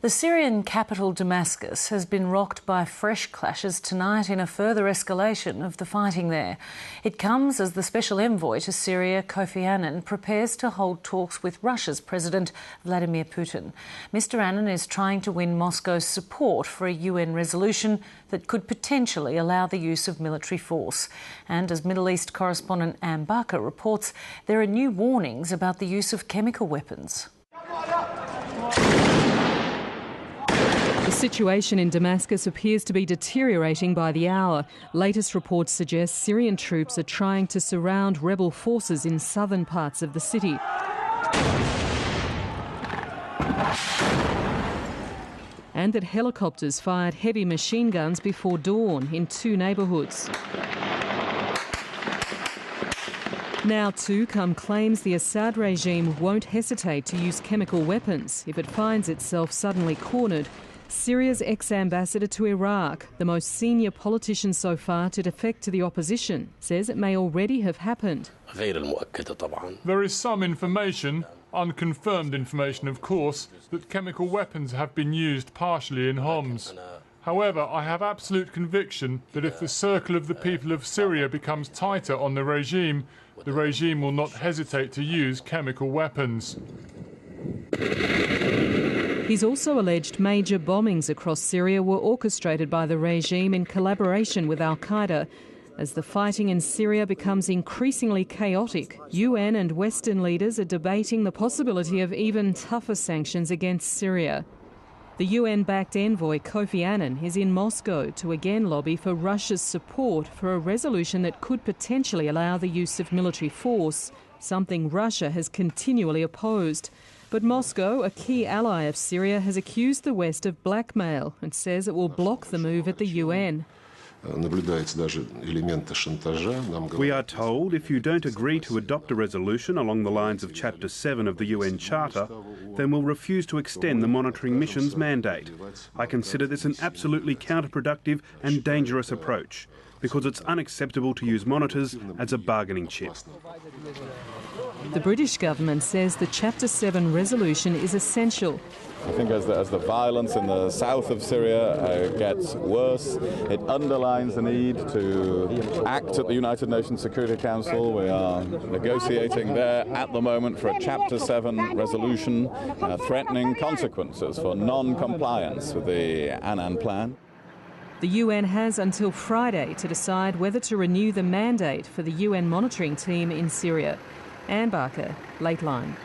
The Syrian capital Damascus has been rocked by fresh clashes tonight in a further escalation of the fighting there. It comes as the special envoy to Syria, Kofi Annan, prepares to hold talks with Russia's President Vladimir Putin. Mr Annan is trying to win Moscow's support for a UN resolution that could potentially allow the use of military force. And as Middle East correspondent Anne Barker reports, there are new warnings about the use of chemical weapons. The situation in Damascus appears to be deteriorating by the hour. Latest reports suggest Syrian troops are trying to surround rebel forces in southern parts of the city. And that helicopters fired heavy machine guns before dawn in two neighbourhoods. Now too come claims the Assad regime won't hesitate to use chemical weapons if it finds itself suddenly cornered. Syria's ex-ambassador to Iraq, the most senior politician so far to defect to the opposition, says it may already have happened. There is some information, unconfirmed information of course, that chemical weapons have been used partially in Homs. However, I have absolute conviction that if the circle of the people of Syria becomes tighter on the regime will not hesitate to use chemical weapons. He's also alleged major bombings across Syria were orchestrated by the regime in collaboration with al-Qaeda. As the fighting in Syria becomes increasingly chaotic, UN and Western leaders are debating the possibility of even tougher sanctions against Syria. The UN-backed envoy Kofi Annan is in Moscow to again lobby for Russia's support for a resolution that could potentially allow the use of military force, something Russia has continually opposed. But Moscow, a key ally of Syria, has accused the West of blackmail and says it will block the move at the UN. We are told if you don't agree to adopt a resolution along the lines of Chapter 7 of the UN Charter, then we'll refuse to extend the monitoring mission's mandate. I consider this an absolutely counterproductive and dangerous approach, because it's unacceptable to use monitors as a bargaining chip. The British government says the Chapter 7 resolution is essential. I think as the violence in the south of Syria gets worse, it underlines the need to act at the United Nations Security Council. We are negotiating there at the moment for a Chapter 7 resolution threatening consequences for non-compliance with the Annan plan. The UN has until Friday to decide whether to renew the mandate for the UN monitoring team in Syria. Anne Barker, Late Line.